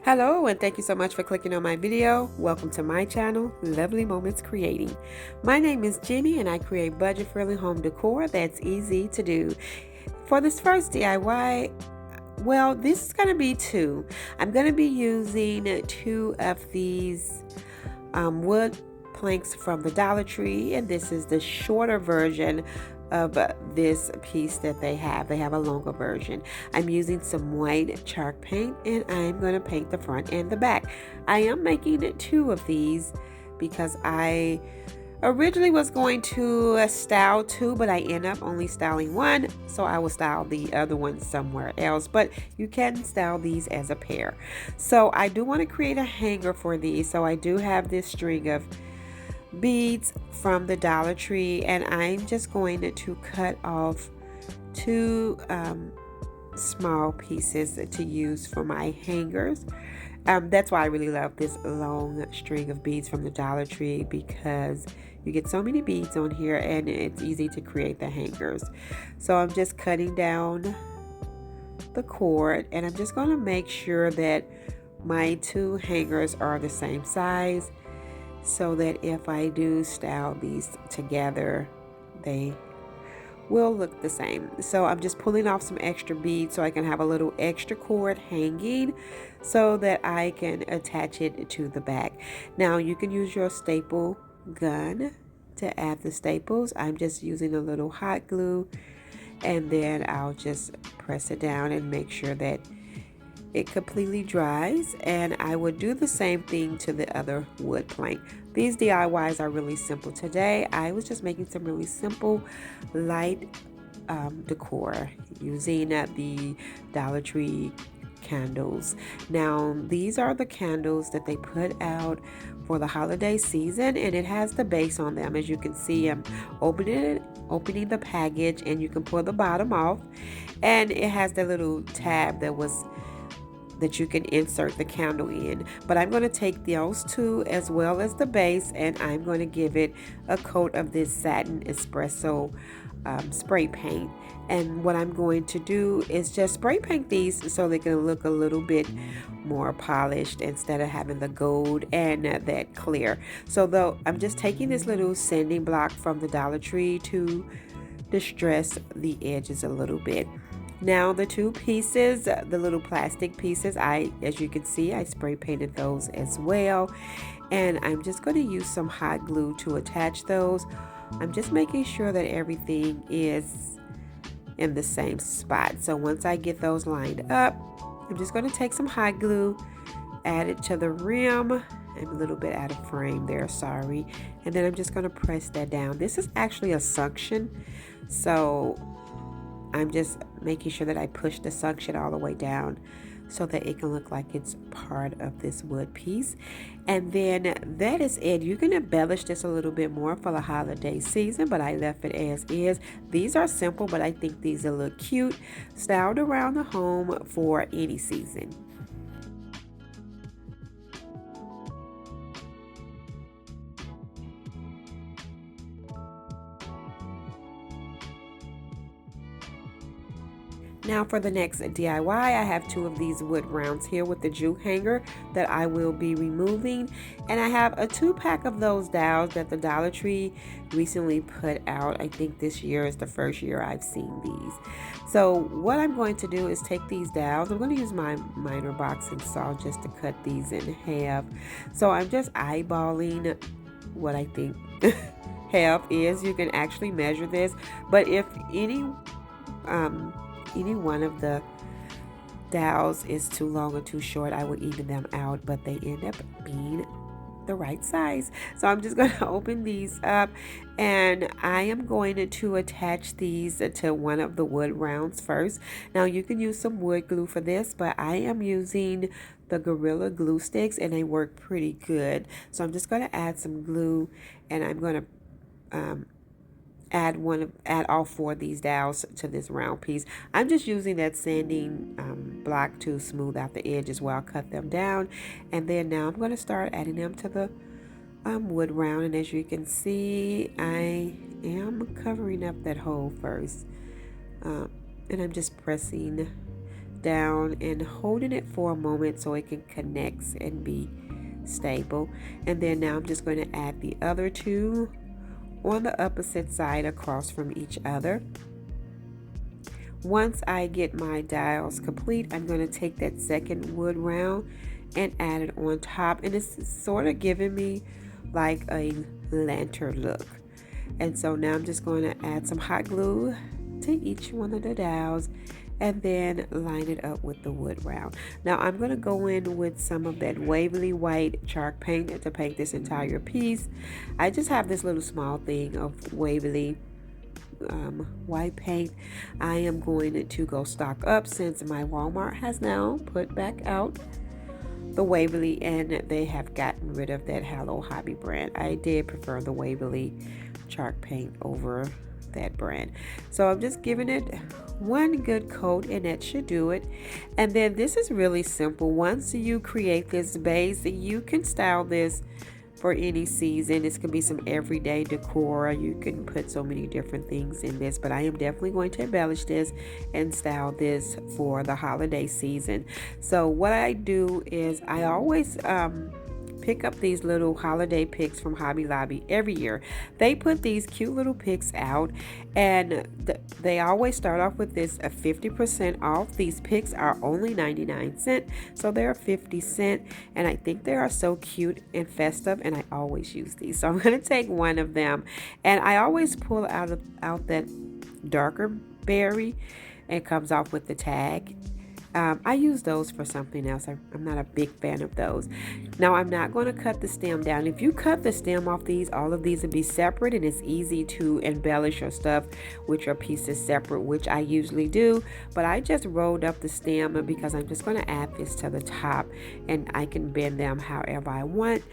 Hello, and thank you so much for clicking on my video. Welcome to my channel, Lovely Moments Creating. My name is Jenny and I create budget-friendly home decor that's easy to do. For this first DIY, well, this is going to be two. I'm going to be using two of these wood planks from the Dollar Tree, and this is the shorter version of this piece that they have. They have a longer version. I'm using some white chalk paint and I'm going to paint the front and the back. I am making two of these because I originally was going to style two, but I end up only styling one, so I will style the other one somewhere else, but you can style these as a pair. So I do want to create a hanger for these, so I do have this string of beads from the Dollar Tree, and I'm just going to cut off two small pieces to use for my hangers. That's why I really love this long string of beads from the Dollar Tree, because you get so many beads on here and it's easy to create the hangers. So I'm just cutting down the cord, and I'm just going to make sure that my two hangers are the same size, so that if I do style these together, they will look the same. So I'm just pulling off some extra beads so I can have a little extra cord hanging so that I can attach it to the back. Now you can use your staple gun to add the staples. I'm just using a little hot glue, and then I'll just press it down and make sure that it completely dries, and I would do the same thing to the other wood plank. These DIYs are really simple. Today I was just making some really simple light decor using the Dollar Tree candles. Now these are the candles that they put out for the holiday season, and it has the base on them. As you can see, I'm opening the package, and you can pull the bottom off, and it has the little tab that you can insert the candle in. But I'm going to take those two as well as the base, and I'm going to give it a coat of this satin espresso spray paint. And what I'm going to do is just spray paint these so they can look a little bit more polished instead of having the gold and that clear. So though I'm just taking this little sanding block from the Dollar Tree to distress the edges a little bit. Now the two pieces, the little plastic pieces, as you can see, I spray painted those as well. And I'm just going to use some hot glue to attach those. I'm just making sure that everything is in the same spot. So once I get those lined up, I'm just going to take some hot glue, add it to the rim. I'm a little bit out of frame there, sorry. And then I'm just going to press that down. This is actually a suction, so I'm just making sure that I push the suction all the way down so that it can look like it's part of this wood piece. And then that is it. You can embellish this a little bit more for the holiday season, but I left it as is. These are simple, but I think these will look cute, styled around the home for any season. Now for the next DIY, I have two of these wood rounds here with the jute hanger that I will be removing. And I have a 2-pack of those dowels that the Dollar Tree recently put out. I think this year is the first year I've seen these. So what I'm going to do is take these dowels. I'm going to use my miter boxing saw just to cut these in half. So I'm just eyeballing what I think half is. You can actually measure this, but if any one of the dowels is too long or too short, I will even them out, but they end up being the right size. So I'm just going to open these up, and I am going to attach these to one of the wood rounds first. Now you can use some wood glue for this, but I am using the Gorilla glue sticks and they work pretty good. So I'm just going to add some glue, and I'm going to add all 4 of these dowels to this round piece. I'm just using that sanding block to smooth out the edges while I cut them down, and then now I'm going to start adding them to the wood round. And as you can see, I am covering up that hole first, and I'm just pressing down and holding it for a moment so it can connect and be stable. And then now I'm just going to add the other two on the opposite side across from each other. Once I get my dials complete, I'm going to take that second wood round and add it on top, and it's sort of giving me like a lantern look. And so now I'm just going to add some hot glue to each one of the dowels and then line it up with the wood round. Now I'm going to go in with some of that Waverly white chalk paint to paint this entire piece. I just have this little small thing of Waverly white paint. I am going to go stock up since my Walmart has now put back out the Waverly and they have gotten rid of that Hello Hobby brand. I did prefer the Waverly chalk paint over that brand. So I'm just giving it one good coat and that should do it. And then this is really simple. Once you create this base, you can style this for any season. This could be some everyday decor. You can put so many different things in this, but I am definitely going to embellish this and style this for the holiday season. So what I do is I always pick up these little holiday picks from Hobby Lobby every year. They put these cute little picks out, and they always start off with this 50% off. These picks are only 99 cents, so they're 50 cents, and I think they are so cute and festive, and I always use these. So I'm going to take one of them, and I always pull out that darker berry. It comes off with the tag. I use those for something else. I'm not a big fan of those. Now I'm not going to cut the stem down. If you cut the stem off these, all of these will be separate, and it's easy to embellish your stuff with your pieces separate, which I usually do. But I just rolled up the stem because I'm just going to add this to the top, and I can bend them however I want.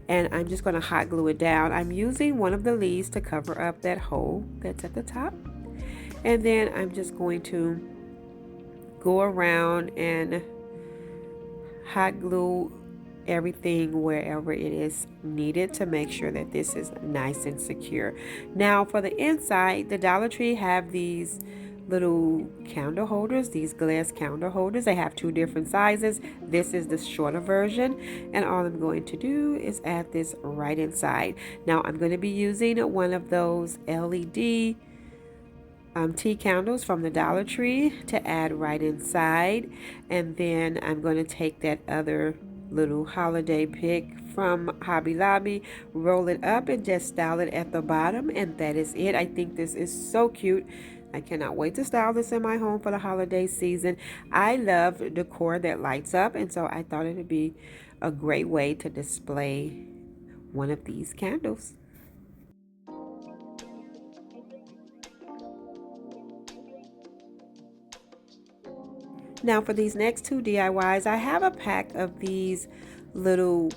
And I'm just going to hot glue it down. I'm using one of the leaves to cover up that hole that's at the top. And then I'm just going to go around and hot glue everything wherever it is needed to make sure that this is nice and secure. Now for the inside, the Dollar Tree have these little candle holders, these glass candle holders. They have two different sizes. This is the shorter version, and all I'm going to do is add this right inside. Now I'm going to be using one of those LED tea candles from the Dollar Tree to add right inside, and then I'm going to take that other little holiday pick from Hobby Lobby, roll it up and just style it at the bottom, and that is it. I think this is so cute. I cannot wait to style this in my home for the holiday season. I love decor that lights up, and so I thought it would be a great way to display one of these candles. Now for these next two DIYs, I have a pack of these little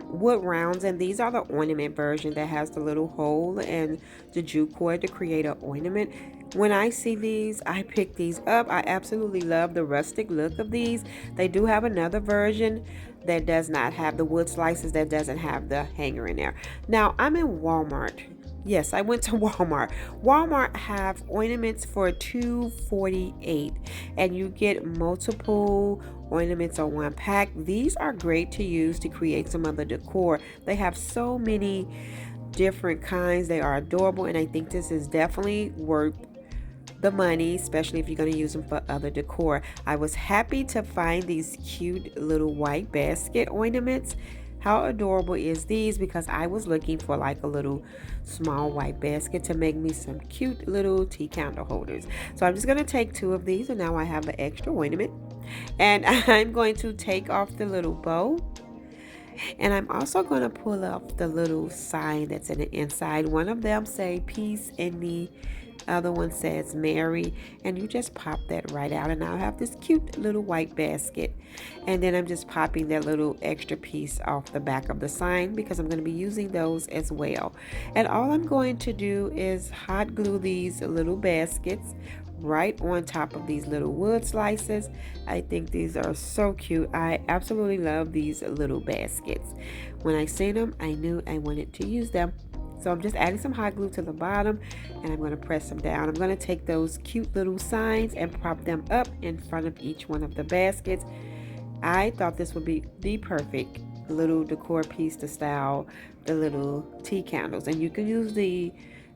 wood rounds, and these are the ornament version that has the little hole and the jute cord to create an ornament. When I see these, I pick these up. I absolutely love the rustic look of these. They do have another version that does not have the wood slices, that doesn't have the hanger in there. Now I'm in Walmart. Yes, I went to Walmart. Walmart have ornaments for $2.48, and you get multiple ornaments on one pack. These are great to use to create some other decor. They have so many different kinds. They are adorable, and I think this is definitely worth the money, especially if you're going to use them for other decor. I was happy to find these cute little white basket ornaments. How adorable is these? Because I was looking for like a little small white basket to make me some cute little tea candle holders. So I'm just going to take two of these, and now I have the extra ornament. And I'm going to take off the little bow. And I'm also going to pull off the little sign that's in the inside. One of them say peace, and the other one says Mary, and you just pop that right out, and I'll have this cute little white basket. And then I'm just popping that little extra piece off the back of the sign because I'm going to be using those as well. And all I'm going to do is hot glue these little baskets right on top of these little wood slices. I think these are so cute. I absolutely love these little baskets. When I seen them, I knew I wanted to use them. So I'm just adding some hot glue to the bottom, and I'm going to press them down. I'm going to take those cute little signs and prop them up in front of each one of the baskets. I thought this would be the perfect little decor piece to style the little tea candles. And you can use the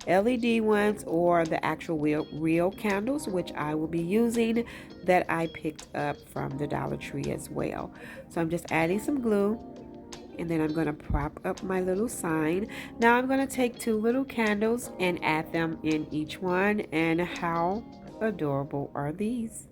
LED ones or the actual real candles, which I will be using, that I picked up from the Dollar Tree as well. So I'm just adding some glue, and then I'm going to prop up my little sign. Now I'm going to take 2 little candles and add them in each one. And how adorable are these?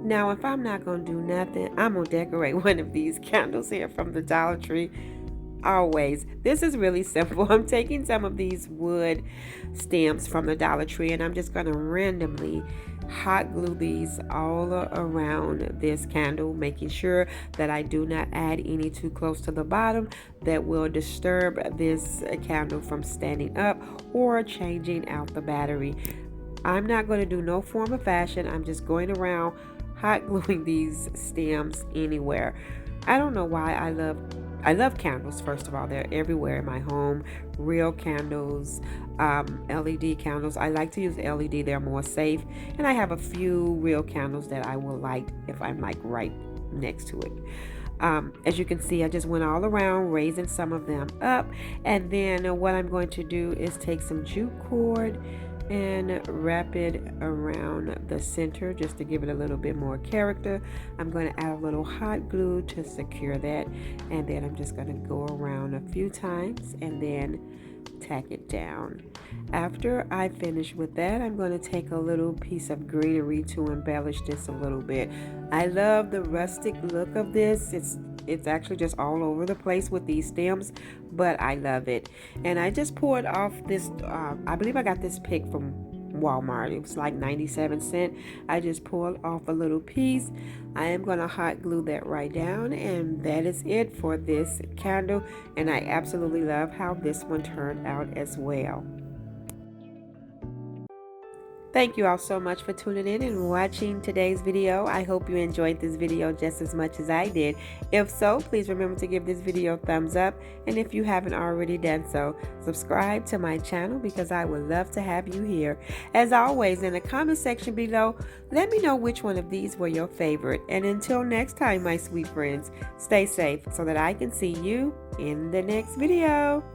Now, if I'm not going to do nothing, I'm going to decorate one of these candles here from the Dollar Tree. Always. This is really simple. I'm taking some of these wood stems from the Dollar Tree, and I'm just going to randomly hot glue these all around this candle, making sure that I do not add any too close to the bottom that will disturb this candle from standing up or changing out the battery. I'm not going to do no form of fashion. I'm just going around hot gluing these stems anywhere. I don't know why I love candles. First of all, they're everywhere in my home. Real candles, LED candles. I like to use LED. They're more safe. And I have a few real candles that I will light if I'm like right next to it. As you can see, I just went all around raising some of them up. And then what I'm going to do is take some jute cord and wrap it around the center just to give it a little bit more character. I'm going to add a little hot glue to secure that, and then I'm just going to go around a few times and then tack it down. After I finish with that, I'm going to take a little piece of greenery to embellish this a little bit. I love the rustic look of this. It's actually just all over the place with these stems, but I love it. And I just poured off this, I believe I got this pick from Walmart. It was like 97 cents. I just pulled off a little piece. I am going to hot glue that right down, and that is it for this candle. And I absolutely love how this one turned out as well. Thank you all so much for tuning in and watching today's video. I hope you enjoyed this video just as much as I did. If so, please remember to give this video a thumbs up. And if you haven't already done so, subscribe to my channel because I would love to have you here. As always, in the comment section below, let me know which one of these were your favorite. And until next time, my sweet friends, stay safe so that I can see you in the next video.